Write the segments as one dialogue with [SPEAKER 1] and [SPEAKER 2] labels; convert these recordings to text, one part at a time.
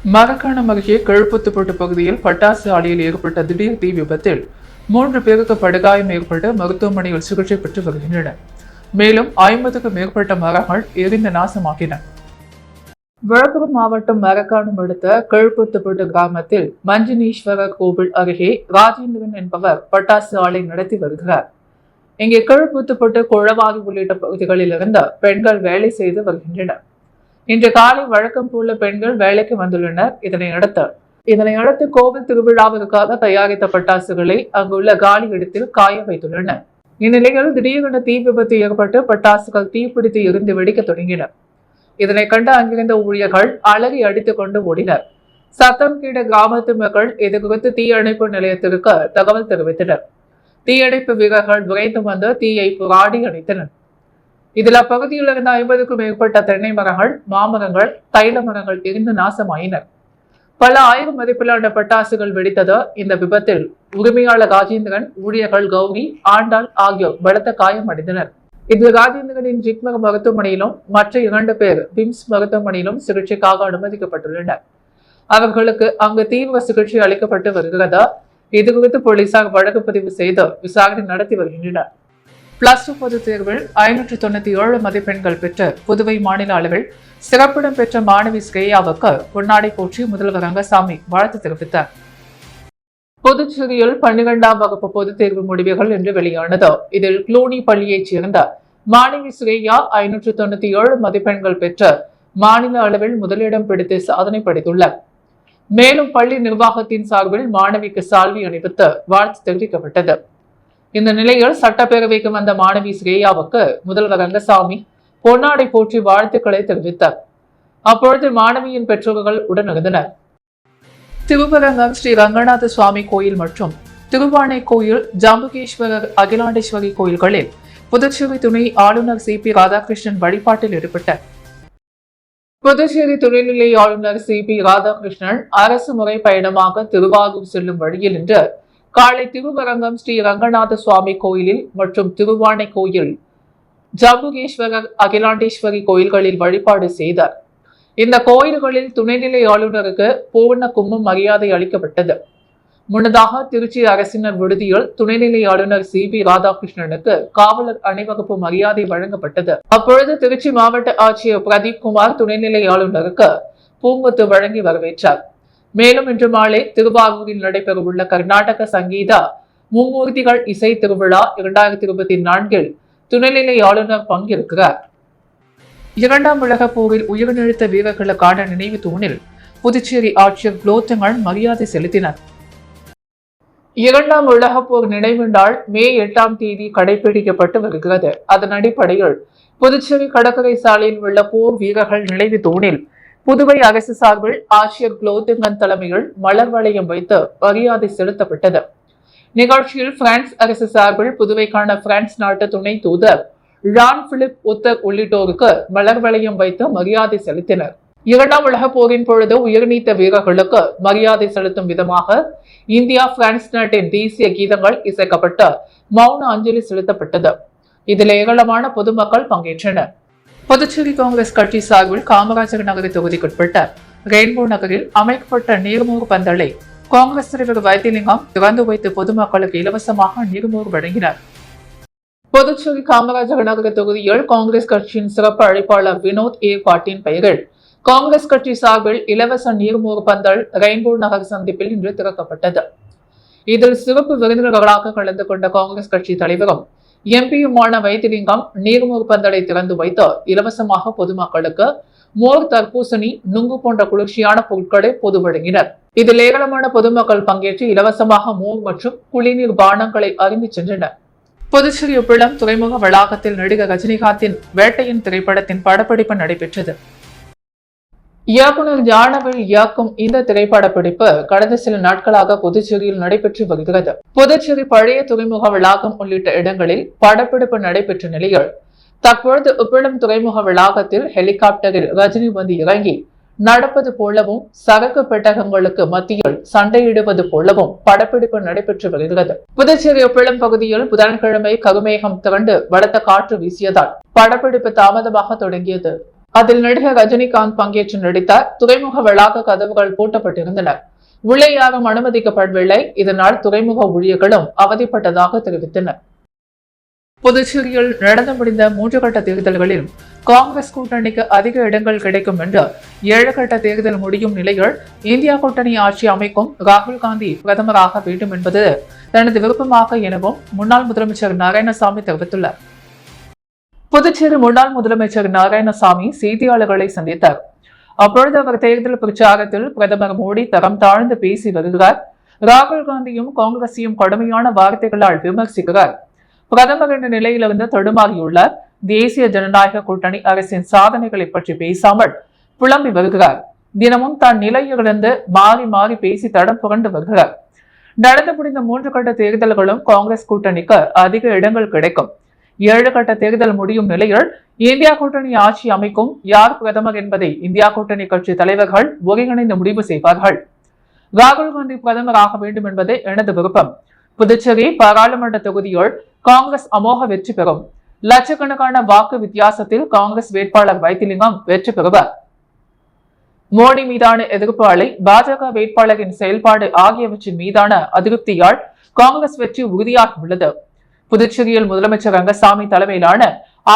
[SPEAKER 1] மரக்காணம் அருகே கழுப்புத்துப்பட்டு பகுதியில் பட்டாசு ஆலையில் ஏற்பட்ட திடீர் தீ விபத்தில் 3 பேருக்கு படுகாயம் ஏற்பட்டு மருத்துவமனையில் சிகிச்சை பெற்று வருகின்றனர். மேலும் 50க்கும் மேற்பட்ட மரங்கள் எரிந்து நாசமாகின. விழுப்புரம் மாவட்டம் மரக்காணம் அடுத்த கழுப்புத்துப்பட்டு கிராமத்தில் மஞ்சனீஸ்வரர் கோவில் அருகே ராஜேந்திரன் என்பவர் பட்டாசு ஆலை நடத்தி வருகிறார். இங்கே கழுப்புத்துப்பட்டு குழவாதி உள்ளிட்ட பகுதிகளில் இருந்து பெண்கள் வேலை செய்து வருகின்றனர். இன்று காலை வழக்கம் போல பெண்கள் வேலைக்கு வந்துள்ளனர். இதனையடுத்து கோவில் திருவிழாவிற்காக தயாரித்த பட்டாசுகளை அங்குள்ள காலி இடத்தில் காய வைத்துள்ளனர். இந்நிலையில் திடீரென தீ விபத்து ஏற்பட்டு பட்டாசுகள் தீப்பிடித்து எரிந்து வெடிக்க தொடங்கின. இதனை கண்டு அங்கிருந்த ஊழியர்கள் அலறி அடித்துக் கொண்டு ஓடினர். சத்தம் கேட்ட கிராமத்து மக்கள் இது குறித்து தீயணைப்பு நிலையத்திற்கு தகவல் தெரிவித்தனர். தீயணைப்பு வீரர்கள் விரைந்து வந்து தீயை புராடி அணைத்தனர். இதில் அப்பகுதியில் இருந்த 50க்கும் மேற்பட்ட தென்னை மரங்கள், மாமரங்கள், தைல மரங்கள் எரிந்து நாசமாயினர். பல ஆயிரம் மதிப்பிலான பட்டாசுகள் வெடித்தது. இந்த விபத்தில் உரிமையாளர் ராஜேந்திரன், ஊழியர்கள் கௌரி, ஆண்டாள் ஆகியோர் பலத்த காயமடைந்தனர். இதில் ராஜேந்திரனின் ஜிப்மர் மருத்துவமனையிலும் மற்ற 2 பேர் பிம்ஸ் மருத்துவமனையிலும் சிகிச்சைக்காக அனுமதிக்கப்பட்டுள்ளனர். அவர்களுக்கு அங்கு தீவிர சிகிச்சை அளிக்கப்பட்டு வருகிறது. இதுகுறித்து போலீசார் வழக்கு பதிவு செய்து விசாரணை நடத்தி வருகின்றனர். +2 பொதுத் தேர்வில் 597 மதிப்பெண்கள் பெற்று புதுவை மாநில அளவில் சிறப்பிடம் பெற்ற மாணவி ஸ்ரேயாவுக்கு பொன்னாடை போற்றி முதல்வர் ரங்கசாமி வாழ்த்து தெரிவித்தார். புதுச்சேரியில் 12ஆம் வகுப்பு பொதுத் தேர்வு முடிவுகள் இன்று வெளியானது. இதில் க்ளூனி பள்ளியைச் சேர்ந்த மாணவி ஸ்ரேயா 597 மதிப்பெண்கள் பெற்று மாநில அளவில் முதலிடம் பிடித்து சாதனை படைத்துள்ளார். மேலும் பள்ளி நிர்வாகத்தின் சார்பில் மாணவிக்கு சால்வி அணிவித்து வாழ்த்து தெரிவிக்கப்பட்டது. இந்த நிலையில் சட்டப்பேரவைக்கு வந்த மாணவி ஸ்ரேயாவுக்கு முதல்வர் ரங்கசாமி பொன்னாடை போற்றி வாழ்த்துக்களை தெரிவித்தார். அப்பொழுது மாணவியின் பெற்றோர்கள் உடனிருந்தனர். திருவரங்கம் ஸ்ரீ ரங்கநாத சுவாமி கோயில் மற்றும் திருவானை கோயில், ஜம்புகேஸ்வரர், அகிலாண்டேஸ்வரி கோயில்களில் புதுச்சேரி துணை ஆளுநர் CP ராதாகிருஷ்ணன் வழிபாட்டில் ஈடுபட்டார். புதுச்சேரி துணைநிலை ஆளுநர் CP ராதாகிருஷ்ணன் அரசு முறை பயணமாக திருவாரூர் செல்லும் வழியில் இன்று காலை திருவரங்கம் ஸ்ரீ ரங்கநாத சுவாமி கோயிலில் மற்றும் திருவானை கோயில், ஜம்புகேஸ்வரர், அகிலாண்டேஸ்வரி கோயில்களில் வழிபாடு செய்தார். இந்த கோயில்களில் துணைநிலை ஆளுநருக்கு பூர்ண கும்ப மரியாதை அளிக்கப்பட்டது. முன்னதாக திருச்சி அரசினர் விடுதியில் துணைநிலை ஆளுநர் CP ராதாகிருஷ்ணனுக்கு காவலர் அணிவகுப்பு மரியாதை வழங்கப்பட்டது. அப்பொழுது திருச்சி மாவட்ட ஆட்சியர் பிரதீப் குமார் துணைநிலை ஆளுநருக்கு பூங்கொத்து வழங்கி வரவேற்றார். மேலும் இன்று மாலை திருவாரூரில் நடைபெறவுள்ள கர்நாடக சங்கீதா மும்மூர்த்திகள் இசை திருவிழா 2024 துணைநிலை ஆளுநர் பங்கேற்கிறார். 2ஆம் உலகப் போரில் உயிரிழந்த வீரர்களுக்கான நினைவு தூணில் புதுச்சேரி ஆட்சியர் குலோத்துங்கன் மரியாதை செலுத்தினார். 2ஆம் உலகப் போர் நினைவு நாள் மே 8ஆம் தேதி கடைபிடிக்கப்பட்டு வருகிறது. அதன் அடிப்படையில் புதுச்சேரி கடற்கரை சாலையில் உள்ள போர் வீரர்கள் நினைவு தூணில் புதுவை அரசு சார்பில் ஆட்சியர் குலோத்துங்கன் தலைமையில் மலர் வளையம் வைத்து மரியாதை செலுத்தப்பட்டது. நிகழ்ச்சியில் பிரான்ஸ் அரசு சார்பில் புதுவைக்கான பிரான்ஸ் நாட்டு துணை தூதர் ஜான் பிலிப் உத்தர் உள்ளிட்டோருக்கு மலர் வளையம் வைத்து மரியாதை செலுத்தினர். 2ஆம் உலகப் போரின் பொழுது உயிர்நீத்த வீரர்களுக்கு மரியாதை செலுத்தும் விதமாக இந்தியா, பிரான்ஸ் நாட்டின் தேசிய கீதங்கள் இசைக்கப்பட்டு மௌன அஞ்சலி செலுத்தப்பட்டது. இதில் ஏராளமான பொதுமக்கள் பங்கேற்றனர். புதுச்சேரி காங்கிரஸ் கட்சி சார்பில் காமராஜர் நகர் தொகுதிக்குட்பட்ட ரெயின்போ நகரில் அமைக்கப்பட்ட நீர்மூர் பந்தலை காங்கிரஸ் தலைவர் வைத்திலிங்கம் திறந்து வைத்து பொதுமக்களுக்கு இலவசமாக நீர்மூர் வழங்கினார். புதுச்சேரி காமராஜர் நகர் தொகுதியில் காங்கிரஸ் கட்சியின் சிறப்பு அழைப்பாளர் வினோத் ஏற்பாட்டின் பெயரில் காங்கிரஸ் கட்சி சார்பில் இலவச நீர்மூர் பந்தல் ரெயின்போ நகர் சந்திப்பில் இன்று திறக்கப்பட்டது. இதில் சிறப்பு விருந்தினர்களாக கலந்து கொண்ட காங்கிரஸ் கட்சி தலைவரும் MP-யுமான வைத்திலிங்கம் நீர்மூர் பந்தலை திறந்து வைத்து இலவசமாக பொதுமக்களுக்கு மோர், தர்பூசணி, நுங்கு போன்ற குளிர்ச்சியான பொருட்களை பொது வழங்கினர். இதில் ஏராளமான பொதுமக்கள் பங்கேற்று இலவசமாக மோர் மற்றும் குளிர்நீர் பானங்களை அருந்தி சென்றனர். புதுச்சேரி உப்பிளம் துறைமுக வளாகத்தில் நடிகர் ரஜினிகாந்தின் வேட்டையின் திரைப்படத்தின் படப்பிடிப்பு நடைபெற்றது. இயக்குனர் ஞானவேல் இயக்கும் இந்த திரைப்பட பிடிப்பு கடந்த சில நாட்களாக புதுச்சேரியில் நடைபெற்று வருகிறது. புதுச்சேரி பழைய துறைமுக வளாகம் உள்ளிட்ட இடங்களில் படப்பிடிப்பு நடைபெற்ற நிலையில் தற்பொழுது உப்பிளம் துறைமுக வளாகத்தில் ஹெலிகாப்டரில் ரஜினி வந்து இறங்கி நடப்பது போலவும் சரக்கு பெட்டகங்களுக்கு மத்தியில் சண்டையிடுவது போலவும் படப்பிடிப்பு நடைபெற்று வருகிறது. புதுச்சேரி உப்பிளம் பகுதியில் புதன்கிழமை கருமேகம் திரண்டு பலத்த காற்று வீசியதால் படப்பிடிப்பு தாமதமாக தொடங்கியது. அதில் நடிகர் ரஜினிகாந்த் பங்கேற்று நடித்தார். துறைமுக வளாக கதவுகள் பூட்டப்பட்டிருந்தன. உள்ளே யாரும் அனுமதிக்கப்படவில்லை. இதனால் துறைமுக ஊழியர்களும் அவதிப்பட்டதாக தெரிவித்தனர். புதுச்சேரியில் நடந்து முடிந்த 3 கட்ட தேர்தல்களில் காங்கிரஸ் கூட்டணிக்கு அதிக இடங்கள் கிடைக்கும் என்று 7 கட்ட தேர்தல் முடியும் நிலையில் இந்தியா கூட்டணி ஆட்சி அமைக்கும் ராகுல் காந்தி பிரதமராக வேண்டும் என்பது தனது விருப்பமாக எனவும் முன்னாள் முதலமைச்சர் நாராயணசாமி தெரிவித்துள்ளார். புதுச்சேரி முன்னாள் முதலமைச்சர் நாராயணசாமி செய்தியாளர்களை சந்தித்தார். அப்பொழுது அவர் தேர்தல் பிரச்சாரத்தில் பிரதமர் மோடி தரம் தாழ்ந்து பேசி வருகிறார். ராகுல் காந்தியும் காங்கிரஸையும் கடுமையான வார்த்தைகளால் விமர்சிக்கிறார். பிரதமர் என்ற நிலையிலிருந்து தடுமாறியுள்ளார். தேசிய ஜனநாயக கூட்டணி அரசின் சாதனைகளை பற்றி பேசாமல் புலம்பி வருகிறார். தினமும் தான் நிலையிலிருந்து மாறி மாறி பேசி தடம் புரண்டு வருகிறார். நடந்து முடிந்த 3 கட்ட தேர்தல்களும் காங்கிரஸ் கூட்டணிக்கு அதிக இடங்கள் கிடைக்கும். 7 கட்ட தேர்தல் முடியும் நிலையில் இந்தியா கூட்டணி ஆட்சி அமைக்கும் யார் பிரதமர் என்பதை இந்தியா கூட்டணி கட்சி தலைவர்கள் ஒருங்கிணைந்து முடிவு செய்வார்கள். ராகுல் காந்தி பிரதமராக வேண்டும் என்பதே எனது விருப்பம். புதுச்சேரி பாராளுமன்ற தொகுதியில் காங்கிரஸ் அமோக வெற்றி பெறும். லட்சக்கணக்கான வாக்கு வித்தியாசத்தில் காங்கிரஸ் வேட்பாளர் வைத்திலிங்கம் வெற்றி பெறுவார். மோடி மீதான எதிர்ப்பு அலை, பாஜக வேட்பாளரின் செயல்பாடு ஆகியவற்றின் மீதான அதிருப்தியால் காங்கிரஸ் வெற்றி உறுதியாகியுள்ளது. புதுச்சேரியில் முதலமைச்சர் ரங்கசாமி தலைமையிலான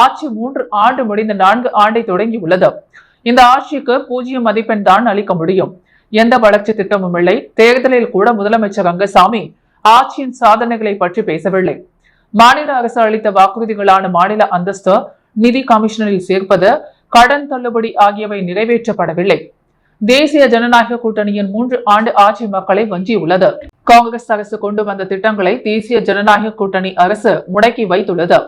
[SPEAKER 1] ஆட்சி 3 ஆண்டு முடிந்த 4 ஆண்டை தொடங்கியுள்ளது. இந்த ஆட்சிக்கு 0 மதிப்பெண் தான் அளிக்க முடியும். எந்த வளர்ச்சி திட்டமும் இல்லை. தேர்தலில் கூட முதலமைச்சர் ரங்கசாமி ஆட்சியின் சாதனைகளை பற்றி பேசவில்லை. மாநில அரசு அளித்த வாக்குறுதிகளான மாநில அந்தஸ்து, நிதி கமிஷனரில் சேர்ப்பது, கடன் தள்ளுபடி ஆகியவை நிறைவேற்றப்படவில்லை. தேசிய ஜனநாயக கூட்டணியின் 3 ஆண்டு ஆட்சி மக்களை வஞ்சியுள்ளது. காங்கிரஸ் அரசு கொண்டு வந்த திட்டங்களை தேசிய ஜனநாயக கூட்டணி அரசு முடக்கி வைத்துள்ளது.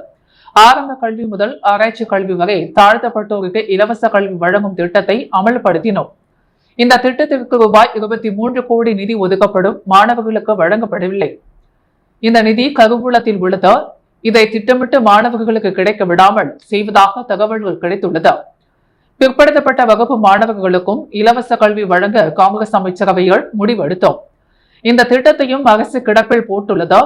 [SPEAKER 1] ஆரம்ப கல்வி முதல் ஆராய்ச்சி கல்வி வரை தாழ்த்தப்பட்டோருக்கு இலவச கல்வி வழங்கும் திட்டத்தை அமல்படுத்தினோம். இந்த திட்டத்திற்கு ரூபாய் 23 கோடி நிதி ஒதுக்கப்படும். மாணவர்களுக்கு வழங்கப்படவில்லை. இந்த நிதி கருவூலத்தில் உள்ளது. இதை திட்டமிட்டு மாணவர்களுக்கு கிடைக்க விடாமல் செய்வதாக தகவல்கள் கிடைத்துள்ளது. பிற்படுத்தப்பட்ட வகுப்பு மாணவர்களுக்கும் இலவச கல்வி வழங்க காங்கிரஸ் அமைச்சரவையில் முடிவெடுத்தோம். இந்த திட்டத்தையும் அரசு கிடப்பில் போட்டுள்ளது.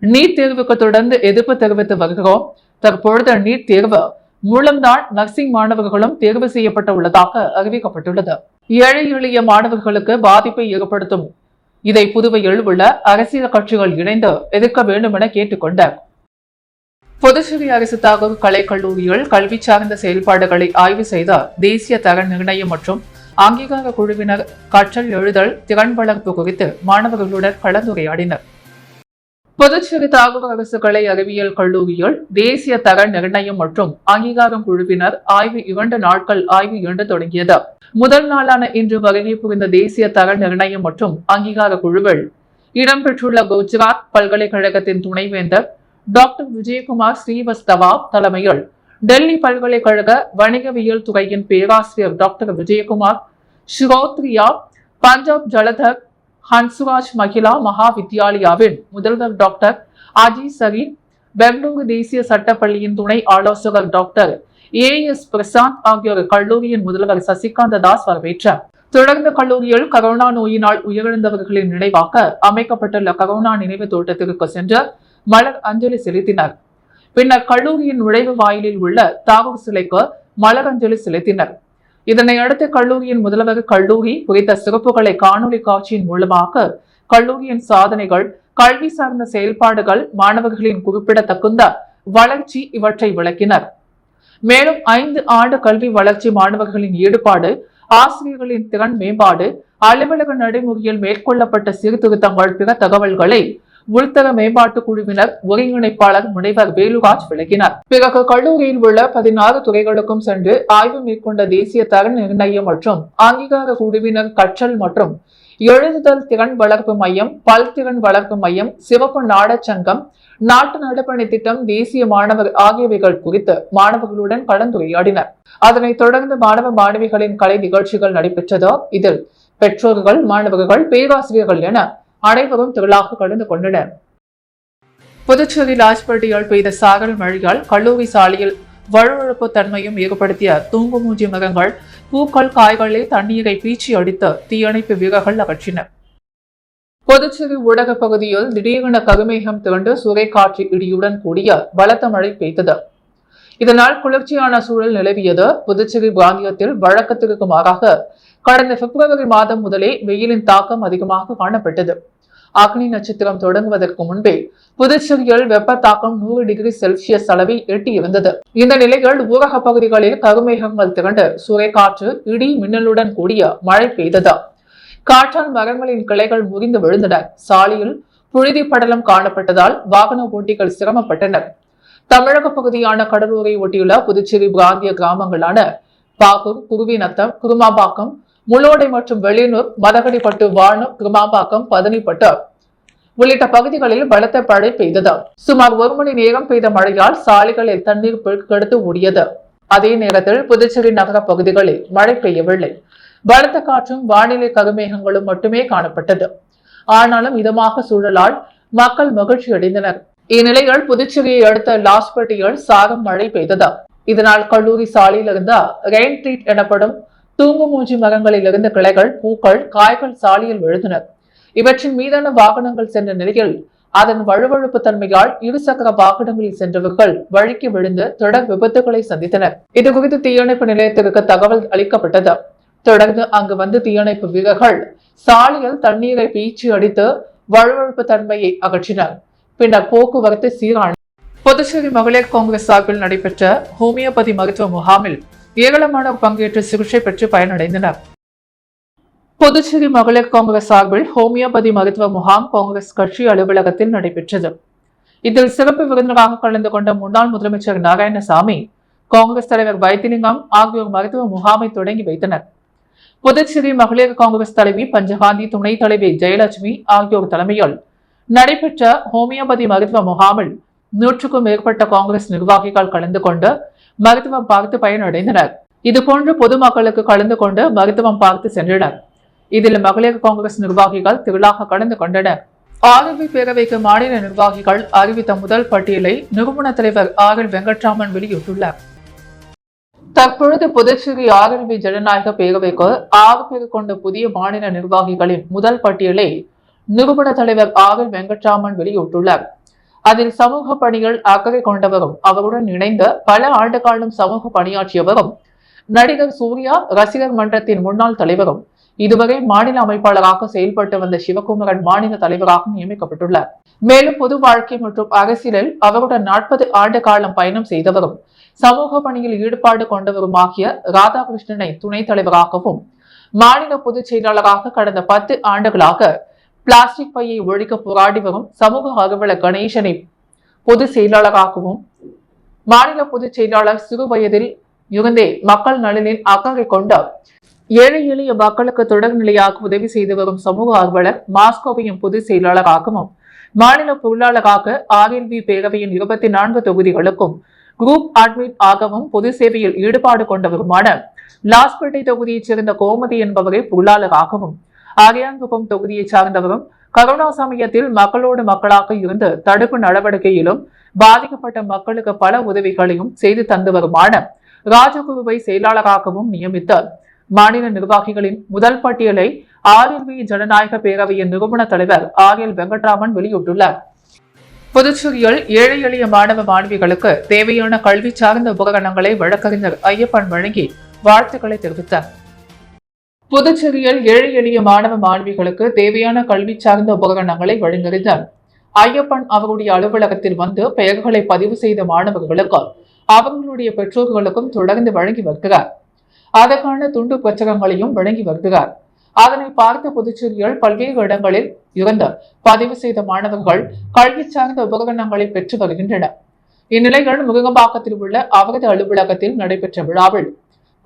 [SPEAKER 1] நீட் தேர்வுக்கு தொடர்ந்து எதிர்ப்பு தெரிவித்து வருகிறோம். தற்பொழுது நீட் தேர்வு மூலம்தான் நர்சிங் மாணவர்களும் தேர்வு செய்யப்பட்டு உள்ளதாக அறிவிக்கப்பட்டுள்ளது. ஏழை எளிய மாணவர்களுக்கு பாதிப்பை ஏற்படுத்தும். இதை புதுவையில் உள்ள அரசியல் கட்சிகள் இணைந்து எதிர்க்க வேண்டும் என கேட்டுக்கொண்டார். புதுச்சேரி அரசு தாகூர் கலைக்கல்லூரியில் கல்வி சார்ந்த செயல்பாடுகளை ஆய்வு செய்த தேசிய தர நிர்ணயம் மற்றும் அங்கீகார குழுவினர் கற்றல் எழுதல் திறன் வளர்ப்பு குறித்து மாணவர்களுடன் கலந்துரையாடினர். புதுச்சேரி தாகூர் அரசு கலை அறிவியல் கல்லூரியில் தேசிய தர நிர்ணயம் மற்றும் அங்கீகாரம் குழுவினர் ஆய்வு 2 நாட்கள் ஆய்வு இன்று தொடங்கியது. முதல் நாளான இன்று வருகை புரிந்த தேசிய தர நிர்ணயம் மற்றும் அங்கீகார குழுவில் இடம்பெற்றுள்ள குஜராத் பல்கலைக்கழகத்தின் துணைவேந்தர் டாக்டர் விஜயகுமார் ஸ்ரீவஸ்தவா தலைமையில் டெல்லி பல்கலைக்கழக வணிகவியல் துறையின் பேராசிரியர் டாக்டர் விஜயகுமார் ஸ்ரோத்ரியா, பஞ்சாப் ஜலதர் ஹன்சுராஜ் மகிழா மகா வித்யாலயாவின் முதல்வர் டாக்டர் அஜய் சரீன், பெங்களூரு தேசிய சட்டப்பள்ளியின் துணை ஆலோசகர் டாக்டர் AS பிரசாந்த் ஆகியோர் கல்லூரியின் முதல்வர் சசிகாந்த தாஸ் வரவேற்றார். தொடர்ந்து கல்லூரியில் கரோனா நோயினால் உயிரிழந்தவர்களின் நினைவாக அமைக்கப்பட்டுள்ள கரோனா நினைவு தோட்டத்திற்கு சென்று மலர் அஞ்சலி செலுத்தினர். பின்னர் கல்லூரியின் நுழைவு வாயிலில் உள்ள தாகூர் சிலைக்கு மலர் அஞ்சலி செலுத்தினர். இதனை அடுத்து கல்லூரியின் முதல்வர் கல்லூரி குறித்த சிறப்புகளை காணொலி காட்சியின் மூலமாக கல்லூரியின் சாதனைகள், கல்வி சார்ந்த செயல்பாடுகள், மாணவர்களின் குறிப்பிடத்தகுந்த வளர்ச்சி இவற்றை விளக்கினர். மேலும் 5 ஆண்டு கல்வி வளர்ச்சி, மாணவர்களின் ஈடுபாடு, ஆசிரியர்களின் திறன் மேம்பாடு, அலுவலக நடைமுறையில் மேற்கொள்ளப்பட்ட சீர்திருத்தங்கள் பிற தகவல்களை உள்தர மேம்பாட்டு குழுவினர் ஒருங்கிணைப்பாளர் முனைவர் வேலுராஜ் விளக்கினார். பிறகு கல்லூரியில் உள்ள 16 துறைகளுக்கும் சென்று ஆய்வு மேற்கொண்ட தேசிய தர நிர்ணயம் மற்றும் அங்கீகார குழுவினர் கற்றல் மற்றும் எழுதுதல் திறன் வளர்ப்பு மையம், பல்திறன் வளர்ப்பு மையம், சிவப்பு நாடக சங்கம், நாட்டு நடுப்பணி திட்டம், தேசிய மாணவர் ஆகியவைகள் குறித்து மாணவர்களுடன் கலந்துரையாடினர். அதனைத் தொடர்ந்து மாணவ மாணவிகளின் கலை நிகழ்ச்சிகள் நடைபெற்றது. இதில் பெற்றோர்கள், மாணவர்கள், பேராசிரியர்கள் என அனைவரும் திரளாக கலந்து கொண்டனர். புதுச்சேரி லாஸ்பேட்டையில் பெய்த சாரல் மழையால் கல்லூரி சாலையில் வழுவழுப்பு தன்மையும் ஏற்படுத்திய தூங்குமூஞ்சி மரங்கள், பூக்கள், காய்களை தண்ணீரை பீச்சி அடித்து தீயணைப்பு வீரர்கள் அகற்றினர். புதுச்சேரி ஊடக பகுதியில் திடீரென கருமேகம் திரண்டு சூறைக்காற்று இடியுடன் கூடிய பலத்த மழை பெய்தது. இதனால் குளிர்ச்சியான சூழல் நிலவியது. புதுச்சேரி பிராந்தியத்தில் வழக்கத்திற்கு மாறாக கடந்த பிப்ரவரி மாதம் முதலே வெயிலின் தாக்கம் அதிகமாக காணப்பட்டது. அக்னி நட்சத்திரம் தொடங்குவதற்கு முன்பே புதுச்சேரியில் வெப்ப தாக்கம் 100 டிகிரி செல்சியஸ் அளவை எட்டியிருந்தது. இந்த நிலையில் ஊரக பகுதிகளில் கருமேகங்கள் திரண்டு சூறைக்காற்று, இடி மின்னலுடன் கூடிய மழை பெய்தது. காற்றால் மரங்களின் கிளைகள் முறிந்து விழுந்தன. சாலையில் புழுதி படலம் காணப்பட்டதால் வாகன ஓட்டிகள் சிரமப்பட்டனர். தமிழக பகுதியான கடலூரை ஒட்டியுள்ள புதுச்சேரி பிராந்திய கிராமங்களான பாகூர், குருவிநத்தம், குருமாம்பாக்கம், முள்ளோடை மற்றும் வெளியூர், மதகடிப்பட்டு, வானம், குருமாம்பாக்கம், பதனிப்பட்டு உள்ளிட்ட பகுதிகளில் பலத்த மழை பெய்தது. சுமார் 1 மணி நேரம் பெய்த மழையால் சாலைகளில் தண்ணீர் பெருக்கெடுத்து ஓடியது. அதே நேரத்தில் புதுச்சேரி நகர பகுதிகளில் மழை பெய்யவில்லை. பலத்த காற்றும் வானிலை கருமேகங்களும் மட்டுமே காணப்பட்டது. ஆனாலும் இதமாக சூழலால் மக்கள் மகிழ்ச்சி அடைந்தனர். இந்நிலையில் புதுச்சேரியை அடுத்த லாஸ்பேட்டையில் சாரம் மழை பெய்தது. இதனால் கல்லூரி சாலையில் இருந்த ரெயின் ட்ரீட் எனப்படும் தூங்குமூஞ்சி மரங்களில் இருந்த கிளைகள், பூக்கள், காய்கள் சாலையில் விழுந்தனர். இவற்றின் மீதான வாகனங்கள் சென்ற நிலையில் அதன் வழுவழுப்பு தன்மையால் இருசக்கர வாகனங்களில் சென்றவர்கள் வழுக்கி விழுந்து தொடர் விபத்துகளை சந்தித்தனர். இதுகுறித்து தீயணைப்பு நிலையத்திற்கு தகவல் அளிக்கப்பட்டது. தொடர்ந்து அங்கு வந்த தீயணைப்பு வீரர்கள் சாலையில் தண்ணீரை பீச்சி அடித்து வழுவழுப்பு தன்மையை அகற்றினர். பின்னர் போக்குவரத்து சீரான. புதுச்சேரி மகளிர் காங்கிரஸ் சார்பில் நடைபெற்ற ஹோமியோபதி மருத்துவ முகாமில் ஏராளமானோர் பங்கேற்று சிகிச்சை பெற்று பயனடைந்தனர். புதுச்சேரி மகளிர் காங்கிரஸ் சார்பில் ஹோமியோபதி மருத்துவ முகாம் காங்கிரஸ் கட்சி அலுவலகத்தில் நடைபெற்றது. இதில் சிறப்பு விருந்தினராக கலந்து கொண்ட முன்னாள் முதலமைச்சர் நாராயணசாமி, காங்கிரஸ் தலைவர் வைத்திலிங்கம் ஆகியோர் மருத்துவ முகாமை தொடங்கி வைத்தனர். புதுச்சேரி மகளிர் காங்கிரஸ் தலைவி பஞ்சகாந்தி, துணைத் தலைவி ஜெயலட்சுமி ஆகியோர் தலைமையில் நடைபெற்ற ஹோமியோபதி மருத்துவ முகாமில் 100க்கும் மேற்பட்ட காங்கிரஸ் நிர்வாகிகள் கலந்து கொண்டு மருத்துவம் பார்த்து பயனடைந்தனர். இதுபோன்று பொதுமக்களுக்கு கலந்து கொண்டு மருத்துவம் பார்த்து சென்றனர். இதில் மகளிர் காங்கிரஸ் நிர்வாகிகள் திரளாக கலந்து கொண்டனர். ஆர்எல்வி பேரவைக்கு மாநில நிர்வாகிகள் அறிவித்த முதல் பட்டியலை நிறுவன தலைவர் ஆர்.எல். வெங்கட்ராமன் வெளியிட்டுள்ளார். தற்பொழுது புதுச்சேரி ஆர்எல்வி ஜனநாயக பேரவைக்கு 6 பேர் கொண்ட புதிய மாநில நிர்வாகிகளின் முதல் பட்டியலை நிறுவன தலைவர் ஆர்.எல். வெங்கட்ராமன் வெளியிட்டுள்ளார். அதில் சமூக பணிகள் அக்கறை கொண்டவரும் அவருடன் இணைந்த பல ஆண்டு காலம் சமூக பணியாற்றியவரும் நடிகர் சூர்யா ரசிகர் மன்றத்தின் முன்னாள் தலைவரும் இதுவரை மாநில அமைப்பாளராக செயல்பட்டு வந்த சிவகுமரன் மாநில தலைவராக நியமிக்கப்பட்டுள்ளார். மேலும் பொது வாழ்க்கை மற்றும் அரசியலில் அவருடன் 40 ஆண்டு காலம் பயணம் செய்தவரும் சமூக பணியில் ஈடுபாடு கொண்டவருமாகிய ராதாகிருஷ்ணனை துணைத் தலைவராகவும் மாநில பொதுச் செயலாளராக கடந்த 10 ஆண்டுகளாக பிளாஸ்டிக் பையை ஒழிக்க போராடி வரும் சமூக ஆர்வலர் கணேசனை பொதுச் செயலாளராகவும் மாநில பொதுச் செயலாளர் சிறு வயதில் இருந்தே மக்கள் நலனில் அக்கறை கொண்ட ஏழை எளிய மக்களுக்கு தொடர் நிலையாக உதவி செய்து வரும் சமூக ஆர்வலர் மாஸ்கோவையும் பொதுச் செயலாளராகவும் மாநில பொருளாளராக ஆர்எல்வி பேரவையின் 24 தொகுதிகளுக்கும் குரூப் அட்மிட் ஆகவும் பொது சேவையில் ஈடுபாடு கொண்டவருமான லாஸ்பேட்டை தொகுதியைச் சேர்ந்த கோமதி என்பவரை பொருளாளராகவும் அரியாங்குப்பம் தொகுதியை சார்ந்தவரும் கரோனா சமயத்தில் மக்களோடு மக்களாக இருந்து தடுப்பு நடவடிக்கையிலும் பாதிக்கப்பட்ட மக்களுக்கு பல உதவிகளையும் செய்து தந்தவருமான ராஜகுருவை செயலாளராகவும் நியமித்தார். மாநில நிர்வாகிகளின் முதல் பட்டியலை ஆர்எல்வி ஜனநாயக பேரவையின் நிறுவன தலைவர் ஆர்.எல். வெங்கட்ராமன் வெளியிட்டுள்ளார். புதுச்சேரியில் ஏழை எளிய மாணவ மாணவிகளுக்கு தேவையான கல்வி சார்ந்த உபகரணங்களை வழக்கறிஞர் ஐயப்பன் வழங்கி வாழ்த்துக்களை தெரிவித்தார். புதுச்சேரியில் ஏழை எளிய மாணவ மாணவிகளுக்கு தேவையான கல்வி சார்ந்த உபகரணங்களை வழங்கறிஞர் ஐயப்பன் அவருடைய அலுவலகத்தில் வந்து பெயர்களை பதிவு செய்த மாணவர்களுக்கு அவர்களுடைய பெற்றோர்களுக்கும் தொடர்ந்து வழங்கி வருகிறார். அதற்கான துண்டு புத்தகங்களையும் வழங்கி வருகிறார். அதனை பார்த்த புதுச்சேரியில் பல்வேறு இடங்களில் இருந்து பதிவு செய்த மாணவர்கள் கல்வி சார்ந்த உபகரணங்களை பெற்று வருகின்றனர். இந்நிலையில் முருங்கம்பாக்கத்தில் உள்ள அவரது அலுவலகத்தில் நடைபெற்ற விழாவில்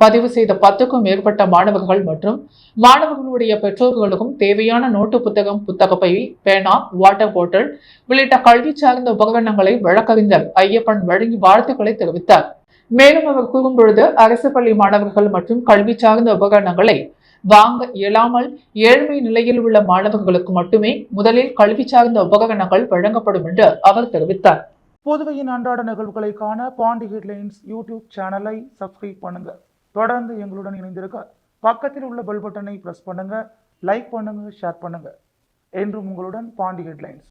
[SPEAKER 1] பதிவு செய்த 10க்கும் மேற்பட்ட மாணவர்கள் மற்றும் மாணவர்களுடைய பெற்றோர்களுக்கும் தேவையான நோட்டு புத்தகம், புத்தகப்பை, பேனா, வாட்டர் பாட்டில் உள்ளிட்ட கல்வி சார்ந்த உபகரணங்களை வழக்கறிஞர் ஐயப்பன் வழங்கி வாழ்த்துக்களை தெரிவித்தார். மேலும் அவர் கூறும்பொழுது அரசு பள்ளி மாணவர்கள் மற்றும் கல்வி சார்ந்த உபகரணங்களை வாங்க இயலாமல் ஏழ்மை நிலையில் உள்ள மாணவர்களுக்கு மட்டுமே முதலில் கல்வி சார்ந்த உபகரணங்கள் வழங்கப்படும் என்று அவர் தெரிவித்தார்.
[SPEAKER 2] புதுவையின் அன்றாட நிகழ்வுகளை காண பாண்டி ஹெட்லைன்ஸ் யூடியூப் சேனலை சப்ஸ்கிரைப் பண்ணுங்க. தொடர்ந்து எங்களுடன் இணைந்திருக்க பக்கத்தில் உள்ள பெல் பட்டனை பிரஸ் பண்ணுங்க, லைக் பண்ணுங்க, ஷேர் பண்ணுங்க. என்றும் உங்களுடன் பாண்டி ஹெட்லைன்ஸ்.